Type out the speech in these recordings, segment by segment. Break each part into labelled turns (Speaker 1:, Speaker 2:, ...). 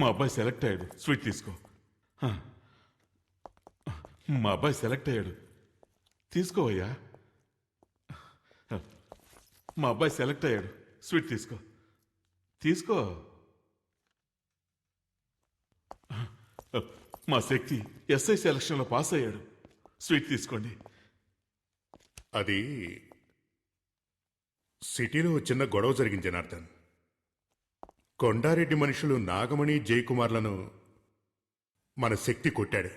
Speaker 1: మా అబ్బాయి సెలెక్ట్ అయ్యాడు, స్వీట్ తీసుకో. మా అబ్బాయి సెలెక్ట్ అయ్యాడు, తీసుకోవయ్యా. మా అబ్బాయి సెలెక్ట్ అయ్యాడు, స్వీట్ తీసుకో. తీసుకో. మా శక్తి ఎస్ఐ సెలక్షన్లో పాస్ అయ్యాడు, స్వీట్ తీసుకోండి.
Speaker 2: అది సిటీలో చిన్న గొడవ జరిగింది జనార్దన్. కొండారెడ్డి మనుషులు నాగమణి జయకుమార్లను మన శక్తి కొట్టాడు.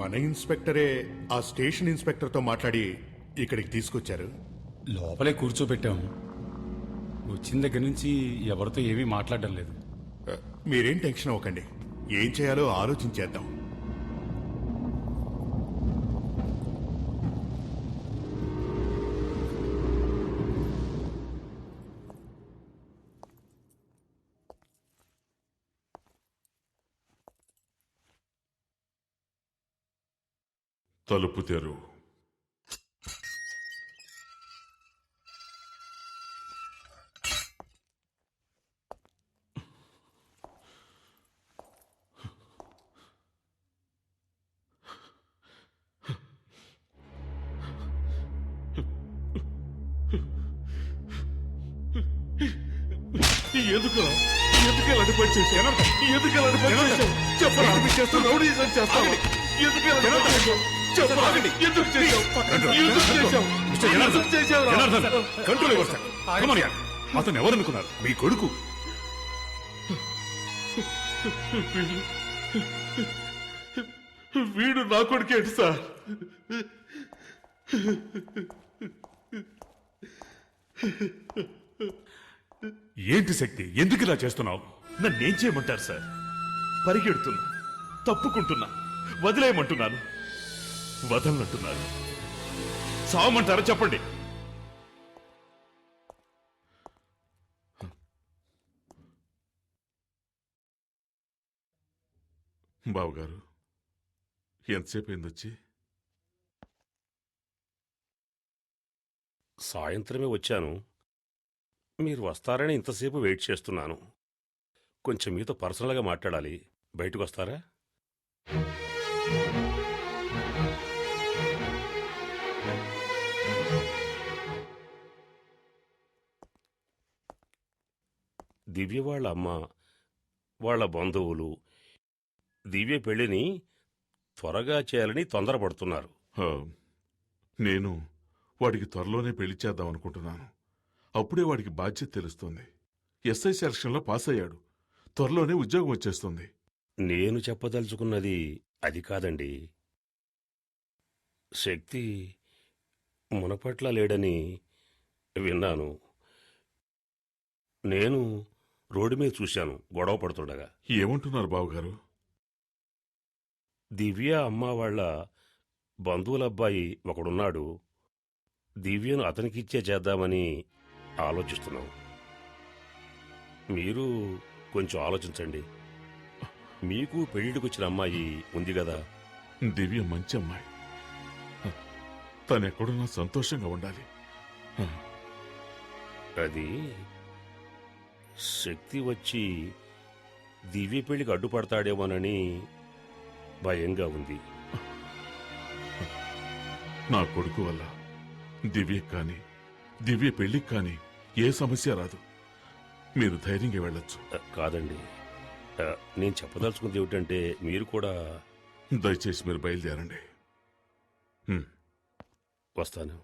Speaker 2: మన ఇన్స్పెక్టరే ఆ స్టేషన్ ఇన్స్పెక్టర్తో మాట్లాడి ఇక్కడికి తీసుకొచ్చారు.
Speaker 3: లోపలే కూర్చోబెట్టాము. వచ్చిన దగ్గర నుంచి ఎవరితో ఏమీ మాట్లాడడం లేదు.
Speaker 2: మీరేం టెన్షన్ అవ్వకండి, ఏం చేయాలో ఆలోచించేద్దాం.
Speaker 1: తలుపు తెరు. ఎందుకు ఎలాంటి పని చేశావు? ఎందుకు ఎలాంటి పని చేశావు? చెప్పరా? రౌడీజం చేస్తావు? ఎందుకు ఎలాంటి పని చేశావు? చెప్పరా? ఎందుకు చేశావు? ఎందుకు చేశావు?
Speaker 2: కంట్రోల్ అతను ఎవరనుకున్నారు? మీ కొడుకు.
Speaker 1: వీడు నా కొడుకేంటి సార్?
Speaker 2: ఏంటి శక్తి, ఎందుకు ఇలా చేస్తున్నావు?
Speaker 4: నన్నేం చేయమంటారు సార్? పరిగెడుతున్నా, తప్పుకుంటున్నా, వదిలేయమంటున్నాను, వదలనంటున్నారు. సావమంటారా చెప్పండి.
Speaker 1: బావగారు, ఎంతసేపు అయింది వచ్చి?
Speaker 5: సాయంత్రమే వచ్చాను. మీరు వస్తారని ఇంతసేపు వెయిట్ చేస్తున్నాను. కొంచెం మీతో పర్సనల్గా మాట్లాడాలి. బయటకు వస్తారా? దివ్య వాళ్ళ అమ్మ, వాళ్ళ బంధువులు దివ్య పెళ్లిని త్వరగా చేయాలని తొందరపడుతున్నారు.
Speaker 1: నేను వాడికి త్వరలోనే పెళ్లి చేద్దాం అనుకుంటున్నాను. అప్పుడే వాడికి బాధ్యత తెలుస్తుంది. ఎస్ఐ సెలక్షన్లో పాస్ అయ్యాడు, త్వరలోనే ఉద్యోగం వచ్చేస్తుంది.
Speaker 5: నేను చెప్పదలుచుకున్నది అది కాదండి. శక్తి మునపట్ల లేడని విన్నాను. నేను రోడ్డు మీద చూశాను గొడవ పడుతుండగా.
Speaker 1: ఏమంటున్నారు బావగారు?
Speaker 5: దివ్య అమ్మ వాళ్ళ బంధువులబ్బాయి ఒకడున్నాడు. దివ్యను అతనికిచ్చే చేద్దామని ఆలోచిస్తున్నాం. మీరు కొంచెం ఆలోచించండి. మీకు పెళ్లిడికి వచ్చిన అమ్మాయి ఉంది కదా.
Speaker 1: దివ్య మంచి అమ్మాయి, తనెక్కడున్నా సంతోషంగా ఉండాలి.
Speaker 5: అది శక్తి వచ్చి దివ్య పెళ్లికి అడ్డుపడతాడేమోనని భయంగా ఉంది.
Speaker 1: నా కొడుకు వల్ల దివ్యకి కానీ దివ్య పెళ్లికి కానీ ఏ సమస్య రాదు. మీరు ధైర్యంగా వెళ్ళొచ్చు.
Speaker 5: కాదండి, నేను చెప్పదలుచుకుంది ఏమిటంటే మీరు కూడా.
Speaker 1: దయచేసి మీరు బయలుదేరండి.
Speaker 5: వస్తాను.